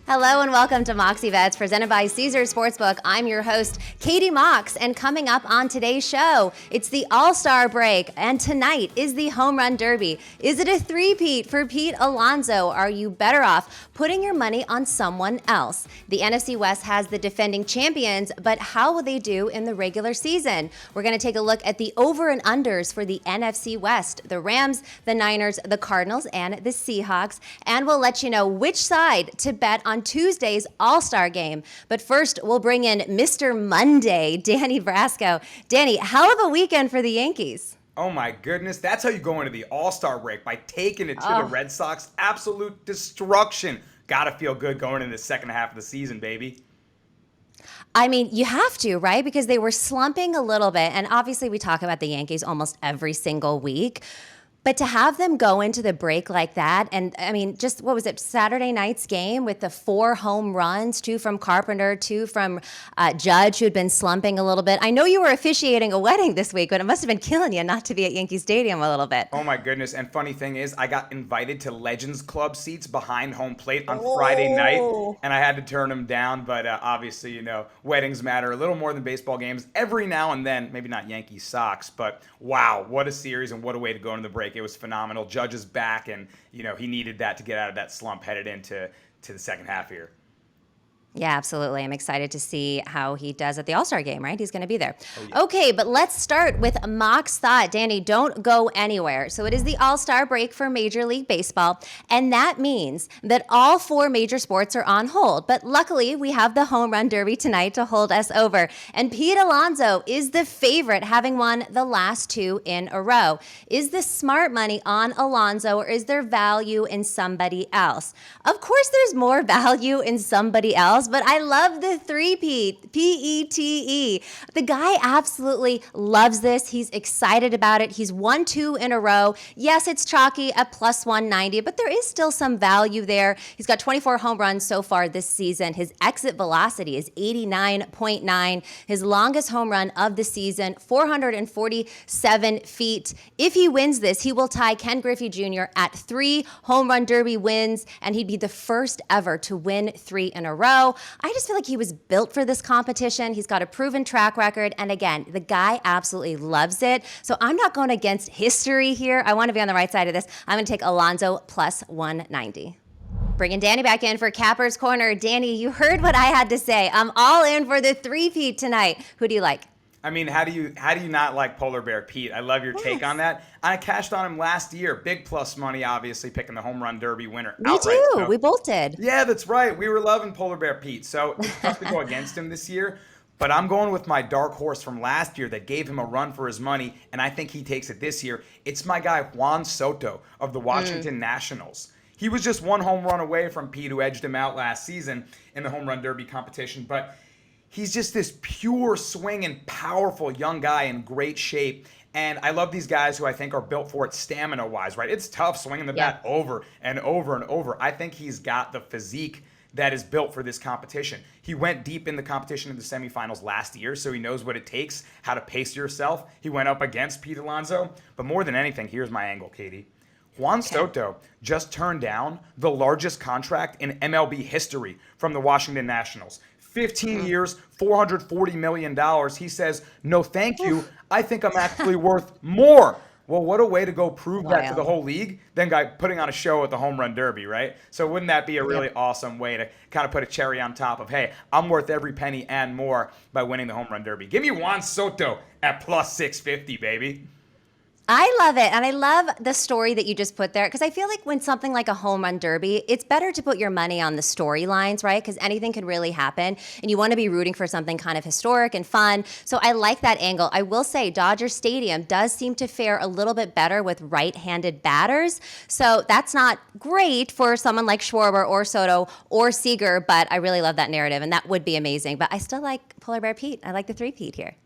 Hello and welcome to Moxie Bets, presented by Caesars Sportsbook. I'm your host, Katie Mox, and coming up on today's show, it's the All-Star break, and tonight is the Home Run Derby. Is it a three-peat for Pete Alonso? Are you better off putting your money on someone else? The NFC West has the defending champions, but how will they do in the regular season? We're going to take a look at the over and unders for the NFC West, the Rams, the Niners, the Cardinals, and the Seahawks, and we'll let you know which side to bet on Tuesday's All-Star game. But first, we'll bring in Mr. Monday, Danny Brasco. Danny, hell of a weekend for the Yankees. Oh my goodness, that's how you go into the All-Star break, by taking it to the Red Sox. Absolute destruction. Gotta feel good going into the second half of the season, baby. I mean, you have to, right? Because they were slumping a little bit. And obviously, we talk about the Yankees almost every single week. But to have them go into the break like that, and I mean, just what was it, Saturday night's game with the 4 home runs, 2 from Carpenter, 2 from Judge, who had been slumping a little bit. I know you were officiating a wedding this week, but it must have been killing you not to be at Yankee Stadium a little bit. Oh my goodness. And funny thing is, I got invited to Legends Club seats behind home plate on Friday night, and I had to turn them down. But obviously, you know, weddings matter a little more than baseball games every now and then. Maybe not Yankees Sox, but wow, what a series and what a way to go into the break. It was phenomenal. Judge is back, and you know he needed that to get out of that slump headed into the second half here. Yeah, absolutely. I'm excited to see how he does at the All-Star game, right? He's going to be there. Oh, yeah. Okay, but let's start with Mox Thought. Danny, don't go anywhere. So it is the All-Star break for Major League Baseball, and that means that all 4 major sports are on hold. But luckily, we have the Home Run Derby tonight to hold us over. And Pete Alonso is the favorite, having won the last 2 in a row. Is the smart money on Alonso, or is there value in somebody else? Of course, there's more value in somebody else. But I love the three-peat, P-E-T-E. The guy absolutely loves this. He's excited about it. He's won 2 in a row. Yes, it's chalky at plus 190, but there is still some value there. He's got 24 home runs so far this season. His exit velocity is 89.9. His longest home run of the season, 447 feet. If he wins this, he will tie Ken Griffey Jr. at 3 home run derby wins, and he'd be the first ever to win 3 in a row. I just feel like he was built for this competition. He's got a proven track record. And again, the guy absolutely loves it. So I'm not going against history here. I want to be on the right side of this. I'm going to take Alonso plus 190. Bringing Danny back in for Capper's Corner. Danny, you heard what I had to say. I'm all in for the three-peat tonight. Who do you like? I mean, how do you not like Polar Bear Pete? I love your take on that. I cashed on him last year. Big plus money, obviously, picking the home run derby winner outright. Me too. So, we both did. Yeah, that's right. We were loving Polar Bear Pete. So it's tough to go against him this year. But I'm going with my dark horse from last year that gave him a run for his money, and I think he takes it this year. It's my guy, Juan Soto of the Washington Nationals. He was just 1 home run away from Pete, who edged him out last season in the home run derby competition. But he's just this pure swinging, powerful young guy in great shape. And I love these guys who I think are built for it stamina-wise, right? It's tough swinging the bat over and over and over. I think he's got the physique that is built for this competition. He went deep in the competition in the semifinals last year, so he knows what it takes, how to pace yourself. He went up against Pete Alonso. But more than anything, here's my angle, Katie. Juan Soto just turned down the largest contract in MLB history from the Washington Nationals. 15 years, $440 million. He says, no, thank you. I think I'm actually worth more. Well, what a way to go prove that to the whole league than putting on a show at the Home Run Derby, right? So wouldn't that be a really awesome way to kind of put a cherry on top of, hey, I'm worth every penny and more by winning the Home Run Derby. Give me Juan Soto at plus 650, baby. I love it. And I love the story that you just put there, because I feel like when something like a home run derby, it's better to put your money on the storylines, right? Because anything can really happen, and you want to be rooting for something kind of historic and fun. So I like that angle. I will say Dodger Stadium does seem to fare a little bit better with right-handed batters. So that's not great for someone like Schwarber or Soto or Seager, but I really love that narrative, and that would be amazing. But I still like Polar Bear Pete. I like the three-peat here.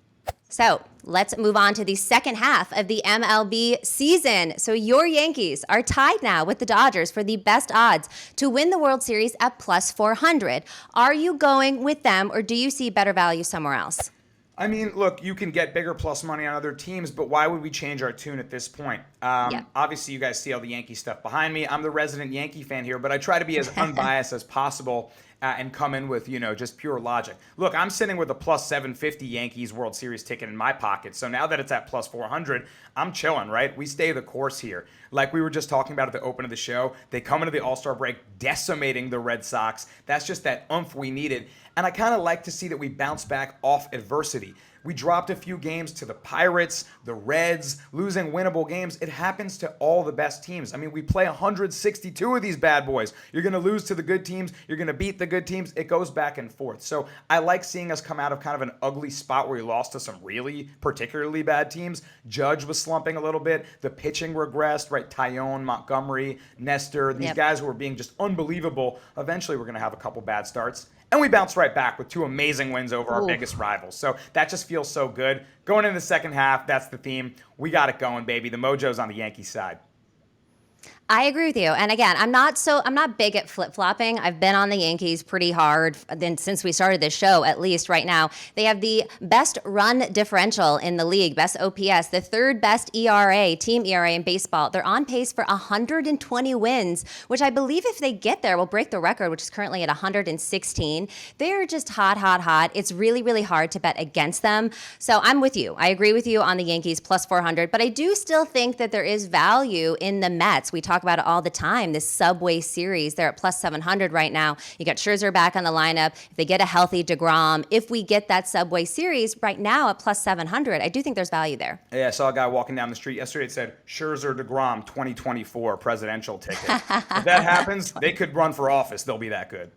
So let's move on to the second half of the MLB season. So your Yankees are tied now with the Dodgers for the best odds to win the World Series at plus 400. Are you going with them, or do you see better value somewhere else? I mean, look, you can get bigger plus money on other teams, but why would we change our tune at this point? Yeah. Obviously, you guys see all the Yankee stuff behind me. I'm the resident Yankee fan here, but I try to be as unbiased as possible and come in with, just pure logic. Look, I'm sitting with a plus 750 Yankees World Series ticket in my pocket. So now that it's at plus 400, I'm chilling, right? We stay the course here. Like we were just talking about at the open of the show, they come into the All-Star break decimating the Red Sox. That's just that oomph we needed. And I kind of like to see that we bounce back off adversity. We dropped a few games to the Pirates, the Reds, losing winnable games. It happens to all the best teams. I mean, we play 162 of these bad boys. You're going to lose to the good teams. You're going to beat the good teams. It goes back and forth. So I like seeing us come out of kind of an ugly spot where we lost to some really particularly bad teams. Judge was slumping a little bit. The pitching regressed, right? Tyone, Montgomery, Nestor, these guys who were being just unbelievable. Eventually, we're going to have a couple bad starts. And we bounced right back with 2 amazing wins over our biggest rivals. So that just feels so good. Going into the second half, that's the theme. We got it going, baby. The mojo's on the Yankee side. I agree with you. And again, I'm not big at flip-flopping. I've been on the Yankees pretty hard since we started this show, at least right now. They have the best run differential in the league, best OPS, the 3rd best ERA, team ERA in baseball. They're on pace for 120 wins, which I believe if they get there will break the record, which is currently at 116. They're just hot, hot, hot. It's really, really hard to bet against them. So I'm with you. I agree with you on the Yankees plus 400, but I do still think that there is value in the Mets. We talk about it all the time, this Subway Series. They're at plus 700 right now. You got Scherzer back on the lineup. If they get a healthy DeGrom, if we get that Subway Series right now at plus 700, I do think there's value there. Yeah, I saw a guy walking down the street yesterday. It said, Scherzer DeGrom 2024 presidential ticket. If that happens, they could run for office. They'll be that good.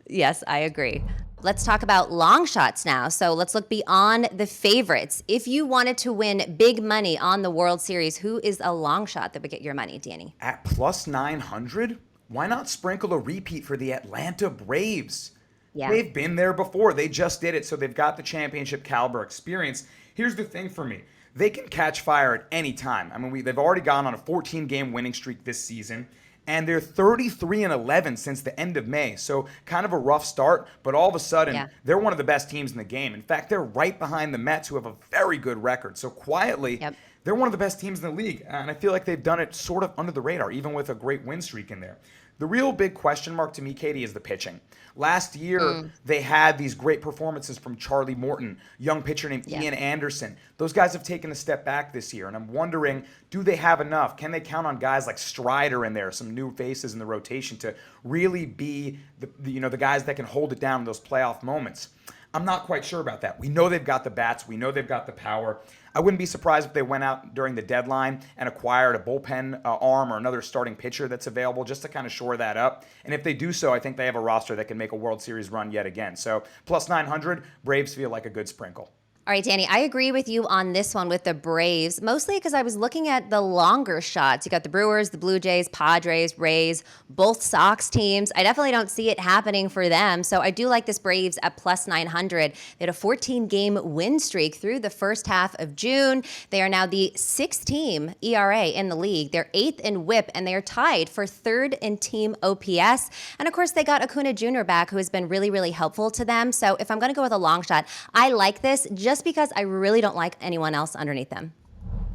Yes, I agree. Let's talk about long shots now. So let's look beyond the favorites. If you wanted to win big money on the World Series, who is a long shot that would get your money, Danny? At plus 900, why not sprinkle a repeat for the Atlanta Braves? Yeah. They've been there before. They just did it, so they've got the championship caliber experience. Here's the thing for me. They can catch fire at any time. I mean, they've already gone on a 14-game winning streak this season. And they're 33-11 since the end of May. So kind of a rough start, but all of a sudden, they're one of the best teams in the game. In fact, they're right behind the Mets, who have a very good record. So quietly, they're one of the best teams in the league. And I feel like they've done it sort of under the radar, even with a great win streak in there. The real big question mark to me, Katie, is the pitching. Last year, they had these great performances from Charlie Morton, young pitcher named Ian Anderson. Those guys have taken a step back this year, and I'm wondering, do they have enough? Can they count on guys like Strider in there, some new faces in the rotation, to really be the guys that can hold it down in those playoff moments? I'm not quite sure about that. We know they've got the bats. We know they've got the power. I wouldn't be surprised if they went out during the deadline and acquired a bullpen arm or another starting pitcher that's available just to kind of shore that up. And if they do so, I think they have a roster that can make a World Series run yet again. So plus 900, Braves feel like a good sprinkle. All right, Danny, I agree with you on this one with the Braves, mostly because I was looking at the longer shots. You got the Brewers, the Blue Jays, Padres, Rays, both Sox teams. I definitely don't see it happening for them. So I do like this Braves at plus 900. They had a 14-game win streak through the first half of June. They are now the 6th team ERA in the league. They're 8th in WHIP, and they are tied for 3rd in team OPS. And of course, they got Acuna Jr. back, who has been really, really helpful to them. So if I'm going to go with a long shot, I like this just because I really don't like anyone else underneath them.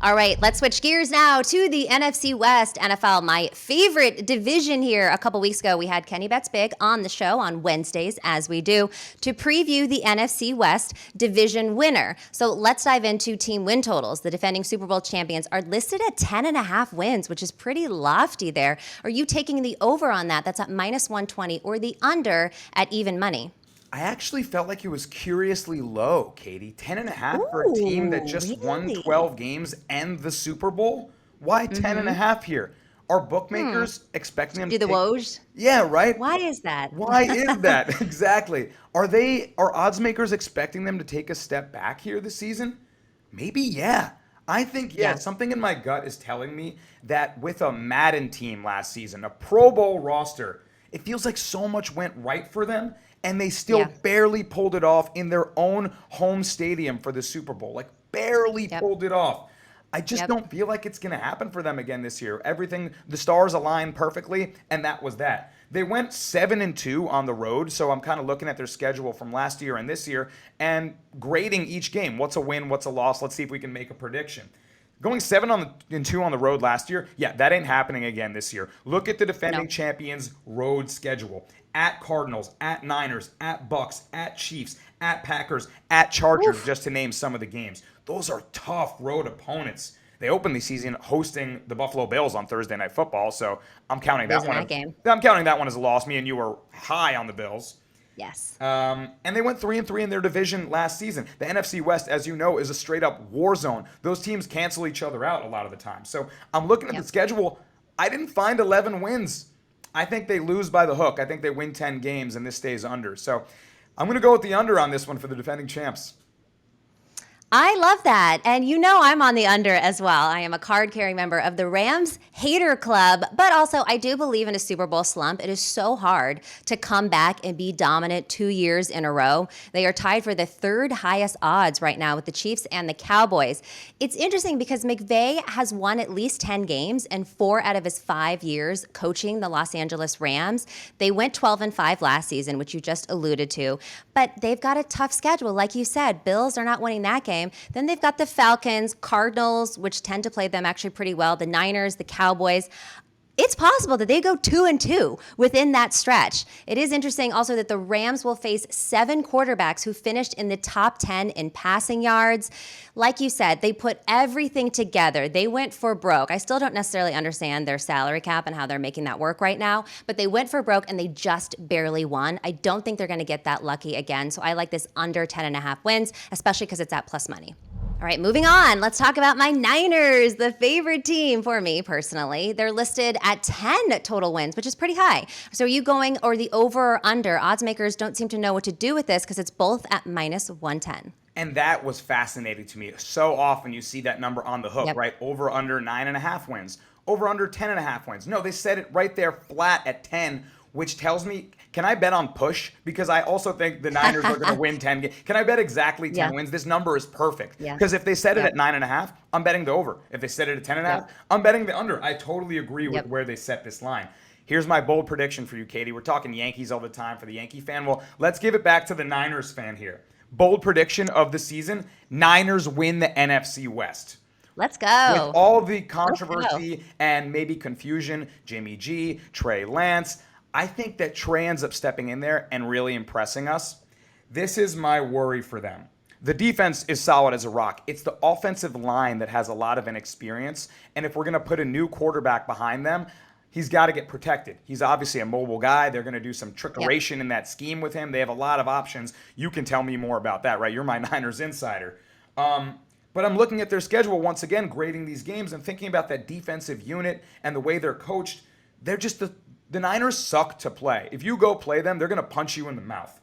All right, let's switch gears now to the NFC West. NFL, my favorite division here. A couple weeks ago, we had Kenny Betts Big on the show on Wednesdays, as we do, to preview the NFC West division winner. So let's dive into team win totals. The defending Super Bowl champions are listed at 10.5 wins, which is pretty lofty there. Are you taking the over on that? That's at minus 120, or the under at even money? I actually felt like it was curiously low, Katie. 10.5 for a team that just won 12 games and the Super Bowl? Why 10.5 here? Are bookmakers expecting them to do the Woj? Yeah, right? Why is that? Why is that? Exactly. Are odds makers expecting them to take a step back here this season? Maybe, yeah. I think, something in my gut is telling me that with a Madden team last season, a Pro Bowl roster, it feels like so much went right for them, and they still barely pulled it off in their own home stadium for the Super Bowl. Like, barely pulled it off. I just don't feel like it's going to happen for them again this year. The stars aligned perfectly, and that was that. They went 7-2 on the road, so I'm kind of looking at their schedule from last year and this year and grading each game. What's a win? What's a loss? Let's see if we can make a prediction. Going 7-2 on the road last year, yeah, that ain't happening again this year. Look at the defending champions' road schedule. At Cardinals, at Niners, at Bucks, at Chiefs, at Packers, at Chargers, just to name some of the games. Those are tough road opponents. They opened the season hosting the Buffalo Bills on Thursday Night Football, so I'm counting that one. I'm counting that one as a loss. Me and you were high on the Bills. Yes. And they went 3-3 in their division last season. The NFC West, as you know, is a straight-up war zone. Those teams cancel each other out a lot of the time. So I'm looking at the schedule. I didn't find 11 wins. I think they lose by the hook. I think they win 10 games, and this stays under. So I'm going to go with the under on this one for the defending champs. I love that. And you know I'm on the under as well. I am a card-carrying member of the Rams Hater Club, but also I do believe in a Super Bowl slump. It is so hard to come back and be dominant 2 years in a row. They are tied for the third highest odds right now with the Chiefs and the Cowboys. It's interesting because McVay has won at least 10 games in 4 out of his 5 years coaching the Los Angeles Rams. They went 12-5 last season, which you just alluded to, but they've got a tough schedule. Like you said, Bills are not winning that game. Then they've got the Falcons, Cardinals, which tend to play them actually pretty well, the Niners, the Cowboys. It's possible that they go 2-2 within that stretch. It is interesting also that the Rams will face 7 quarterbacks who finished in the top 10 in passing yards. Like you said, they put everything together. They went for broke. I still don't necessarily understand their salary cap and how they're making that work right now, but they went for broke and they just barely won. I don't think they're going to get that lucky again. So I like this under 10.5 wins, especially because it's at plus money. All right, moving on. Let's talk about my Niners, the favorite team for me personally. They're listed at 10 total wins, which is pretty high. So are you going or the over or under? Odds makers don't seem to know what to do with this because it's both at minus 110. And that was fascinating to me. So often you see that number on the hook, right? Over under 9.5 wins, over under 10.5 wins. No, they set it right there flat at 10, which tells me, can I bet on push? Because I also think the Niners are going to win 10 games. Can I bet exactly 10 wins? This number is perfect. Because if they set it at 9.5, I'm betting the over. If they set it at 10.5, I'm betting the under. I totally agree with where they set this line. Here's my bold prediction for you, Katie. We're talking Yankees all the time for the Yankee fan. Well, let's give it back to the Niners fan here. Bold prediction of the season, Niners win the NFC West. Let's go. With all the controversy and maybe confusion, Jimmy G, Trey Lance, I think that Trey ends up stepping in there and really impressing us. This is my worry for them. The defense is solid as a rock. It's the offensive line that has a lot of inexperience. And if we're going to put a new quarterback behind them, he's got to get protected. He's obviously a mobile guy. They're going to do some trickeration in that scheme with him. They have a lot of options. You can tell me more about that, right? You're my Niners insider. But I'm looking at their schedule once again, grading these games and thinking about that defensive unit and the way they're coached. They're just the Niners suck to play. If you go play them, they're going to punch you in the mouth.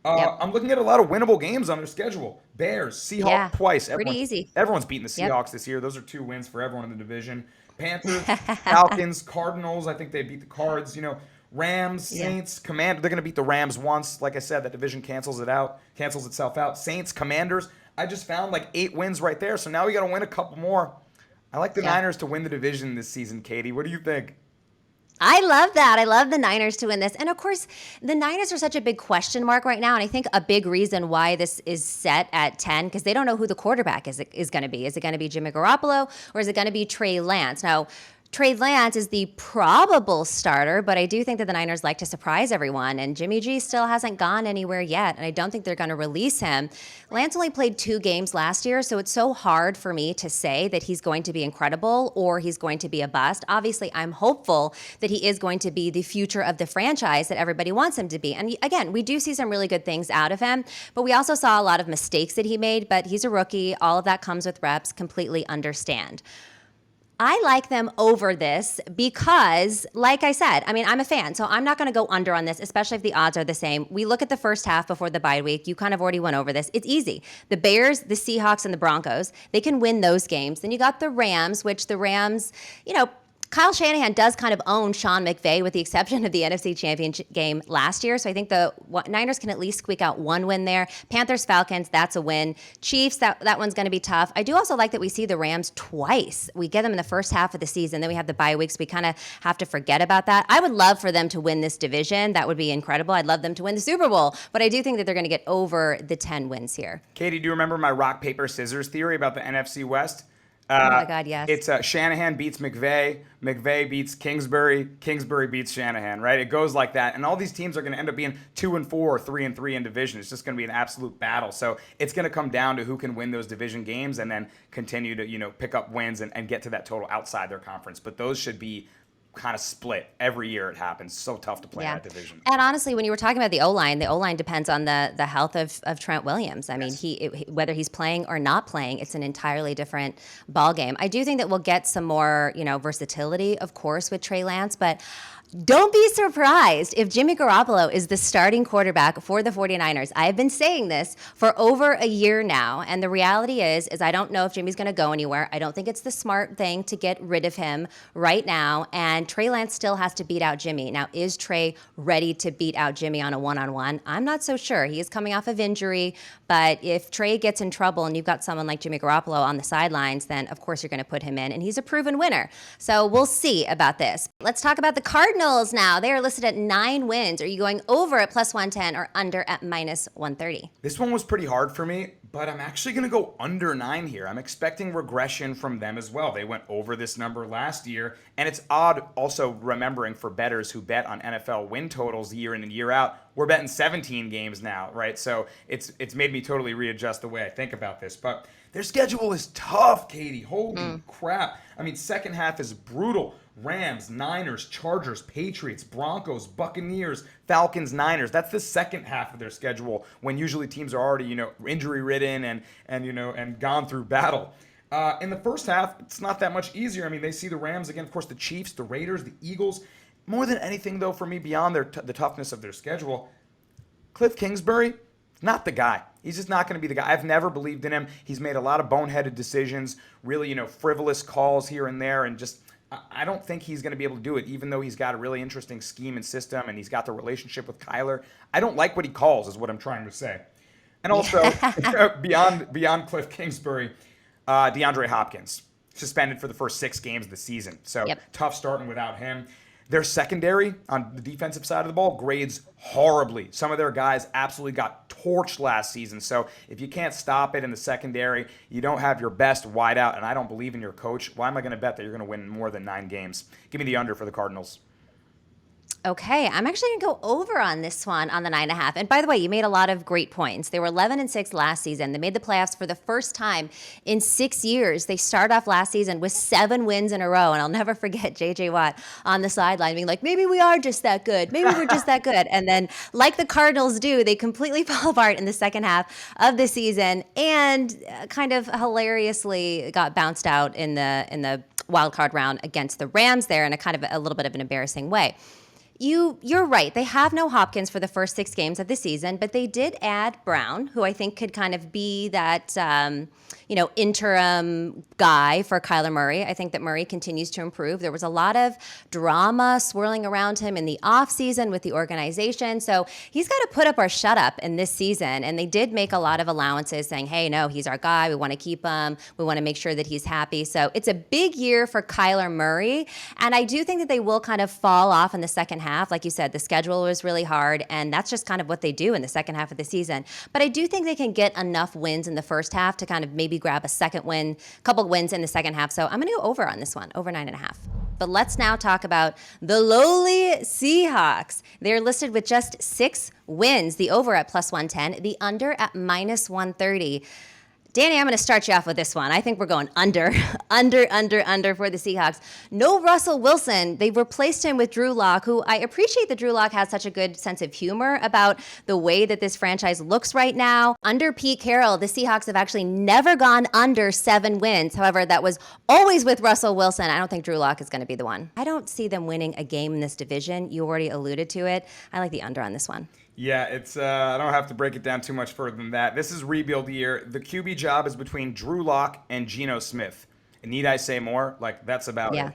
I'm looking at a lot of winnable games on their schedule. Bears, Seahawks twice. Pretty easy. Everyone's beating the Seahawks this year. Those are 2 wins for everyone in the division. Panthers, Falcons, Cardinals. I think they beat the Cards. Rams, Saints, Commanders. They're going to beat the Rams once. Like I said, that division cancels itself out. Saints, Commanders. I just found like 8 wins right there. So now we got to win a couple more. I like the Niners to win the division this season, Katie. What do you think? I love that. I love the Niners to win this. And of course, the Niners are such a big question mark right now. And I think a big reason why this is set at 10, because they don't know who the quarterback is going to be. Is it going to be Jimmy Garoppolo or is it going to be Trey Lance? Now, Trey Lance is the probable starter, but I do think that the Niners like to surprise everyone, and Jimmy G still hasn't gone anywhere yet, and I don't think they're going to release him. Lance only played 2 games last year, so it's so hard for me to say that he's going to be incredible or he's going to be a bust. Obviously, I'm hopeful that he is going to be the future of the franchise that everybody wants him to be. And again, we do see some really good things out of him, but we also saw a lot of mistakes that he made, but he's a rookie. All of that comes with reps. Completely understand. I like them over this because, like I said, I'm a fan, so I'm not going to go under on this, especially if the odds are the same. We look at the first half before the bye week. You kind of already went over this. It's easy. The Bears, the Seahawks, and the Broncos, they can win those games. Then you got the Rams, which the Rams, Kyle Shanahan does kind of own Sean McVay with the exception of the NFC Championship game last year. So I think the Niners can at least squeak out one win there. Panthers, Falcons, that's a win. Chiefs, that one's going to be tough. I do also like that we see the Rams twice. We get them in the first half of the season. Then we have the bye weeks. We kind of have to forget about that. I would love for them to win this division. That would be incredible. I'd love them to win the Super Bowl. But I do think that they're going to get over the 10 wins here. Katie, do you remember my rock, paper, scissors theory about the NFC West? Oh my God, yes. It's Shanahan beats McVay, McVay beats Kingsbury, Kingsbury beats Shanahan, right? It goes like that. And all these teams are going to end up being 2-4 or 3-3 in division. It's just going to be an absolute battle. So it's going to come down to who can win those division games and then continue to, pick up wins and get to that total outside their conference. But those should be kind of split every year. It happens. So tough to play in that division. And honestly, when you were talking about the O-line depends on the health of Trent Williams. I mean, whether he's playing or not playing, it's an entirely different ball game. I do think that we'll get some more, versatility, of course, with Trey Lance, but don't be surprised if Jimmy Garoppolo is the starting quarterback for the 49ers. I have been saying this for over a year now, and the reality is I don't know if Jimmy's going to go anywhere. I don't think it's the smart thing to get rid of him right now, and Trey Lance still has to beat out Jimmy. Now, is Trey ready to beat out Jimmy on a one-on-one? I'm not so sure. He is coming off of injury, but if Trey gets in trouble and you've got someone like Jimmy Garoppolo on the sidelines, then of course you're going to put him in, and he's a proven winner. So we'll see about this. Let's talk about the Cardinals now. They are listed at 9 wins. Are you going over at plus 110 or under at minus 130? This one was pretty hard for me, but I'm actually going to go under 9 here. I'm expecting regression from them as well. They went over this number last year, and it's odd also remembering for bettors who bet on NFL win totals year in and year out, we're betting 17 games now, right? So it's made me totally readjust the way I think about this. But their schedule is tough, Katie. Holy crap. I mean, second half is brutal. Rams, Niners, Chargers, Patriots, Broncos, Buccaneers, Falcons, Niners. That's the second half of their schedule when usually teams are already, injury ridden and gone through battle. In the first half, it's not that much easier. I mean, they see the Rams again, of course, the Chiefs, the Raiders, the Eagles. More than anything, though, for me, beyond the toughness of their schedule, Cliff Kingsbury, not the guy. He's just not going to be the guy. I've never believed in him. He's made a lot of boneheaded decisions, really, frivolous calls here and there, and just I don't think he's going to be able to do it, even though he's got a really interesting scheme and system and he's got the relationship with Kyler. I don't like what he calls, is what I'm trying to say. And also, beyond Cliff Kingsbury, DeAndre Hopkins, suspended for the first 6 games of the season. So tough starting without him. Their secondary on the defensive side of the ball grades horribly. Some of their guys absolutely got torched last season. So if you can't stop it in the secondary, you don't have your best wideout, and I don't believe in your coach, why am I going to bet that you're going to win more than 9 games? Give me the under for the Cardinals. Okay, I'm actually going to go over on this one on the 9.5. And by the way, you made a lot of great points. They were 11-6 last season. They made the playoffs for the first time in 6 years. They started off last season with 7 wins in a row. And I'll never forget J.J. Watt on the sideline being like, maybe we are just that good. Maybe we're just that good. And then, like the Cardinals do, they completely fall apart in the second half of the season and kind of hilariously got bounced out in the wild card round against the Rams there in a kind of a little bit of an embarrassing way. You're right. They have no Hopkins for the first 6 games of the season, but they did add Brown, who I think could kind of be that interim guy for Kyler Murray. I think that Murray continues to improve. There was a lot of drama swirling around him in the offseason with the organization. So he's got to put up or shut up in this season. And they did make a lot of allowances saying, hey, no, he's our guy. We want to keep him. We want to make sure that he's happy. So it's a big year for Kyler Murray. And I do think that they will kind of fall off in the second half. Like you said, the schedule was really hard. And that's just kind of what they do in the second half of the season. But I do think they can get enough wins in the first half to kind of maybe grab a second win, couple wins in the second half. So I'm going to go over on this one, over 9.5. But let's now talk about the lowly Seahawks. They're listed with just 6 wins, the over at plus 110, the under at minus 130. Danny, I'm going to start you off with this one. I think we're going under for the Seahawks. No Russell Wilson. They've replaced him with Drew Lock, who I appreciate that Drew Lock has such a good sense of humor about the way that this franchise looks right now. Under Pete Carroll, the Seahawks have actually never gone under 7 wins. However, that was always with Russell Wilson. I don't think Drew Lock is going to be the one. I don't see them winning a game in this division. You already alluded to it. I like the under on this one. Yeah, it's I don't have to break it down too much further than that. This is rebuild year. The QB job is between Drew Lock and Geno Smith. And need I say more? Like, that's about it.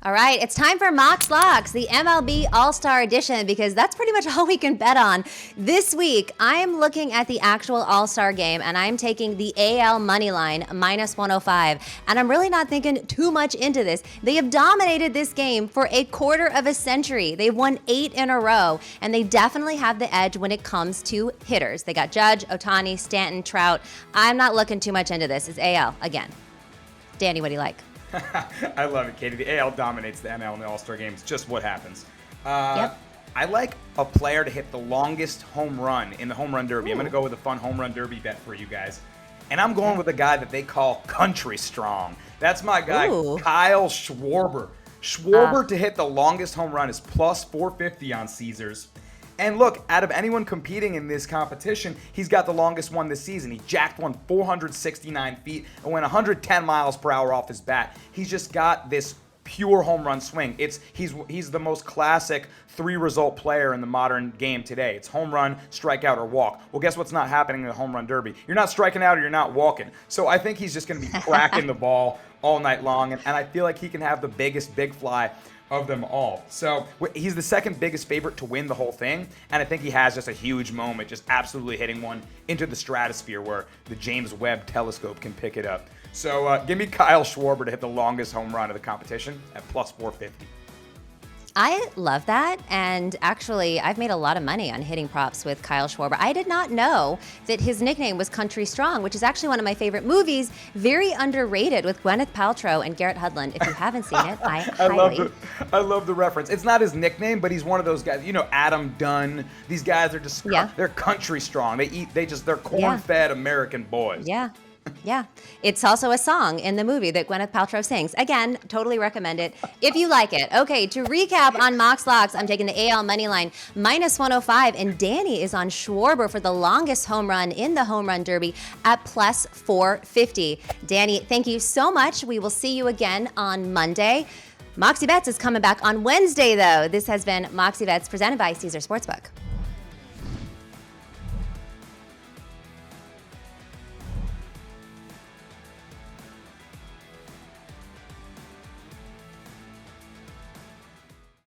All right, it's time for Mox Locks, the MLB All-Star Edition, because that's pretty much all we can bet on. This week, I'm looking at the actual All-Star game, and I'm taking the AL money line, -105. And I'm really not thinking too much into this. They have dominated this game for a quarter of a century. They've won 8 in a row, and they definitely have the edge when it comes to hitters. They got Judge, Ohtani, Stanton, Trout. I'm not looking too much into this. It's AL again. Danny, what do you like? I love it, Katie. The AL dominates the NL in the All-Star game. It's just what happens. Yep. I like a player to hit the longest home run in the home run derby. I'm going to go with a fun home run derby bet for you guys. And I'm going with a guy that they call country strong. That's my guy, Kyle Schwarber. Schwarber to hit the longest home run is +450 on Caesars. And look, out of anyone competing in this competition, he's got the longest one this season. He jacked one 469 feet and went 110 miles per hour off his bat. He's just got this pure home run swing. He's the most classic 3-result player in the modern game today. It's home run, strikeout, or walk. Well, guess what's not happening in the home run derby? You're not striking out or you're not walking. So I think he's just going to be cracking the ball all night long, and I feel like he can have the biggest big fly of them all. So he's the second biggest favorite to win the whole thing, and I think he has just a huge moment, just absolutely hitting one into the stratosphere where the James Webb telescope can pick it up. So give me Kyle Schwarber to hit the longest home run of the competition at +450. I love that, and actually, I've made a lot of money on hitting props with Kyle Schwarber. I did not know that his nickname was Country Strong, which is actually one of my favorite movies, very underrated, with Gwyneth Paltrow and Garrett Hedlund. If you haven't seen it, I love the reference. It's not his nickname, but he's one of those guys. You know, Adam Dunn. These guys are just they're country strong. They're corn-fed American boys. Yeah. Yeah. It's also a song in the movie that Gwyneth Paltrow sings. Again, totally recommend it if you like it. Okay, to recap on Mox Locks, I'm taking the AL money line -105, and Danny is on Schwarber for the longest home run in the home run derby at +450. Danny, thank you so much. We will see you again on Monday. Moxie Bets is coming back on Wednesday, though. This has been Moxie Bets presented by Caesar Sportsbook.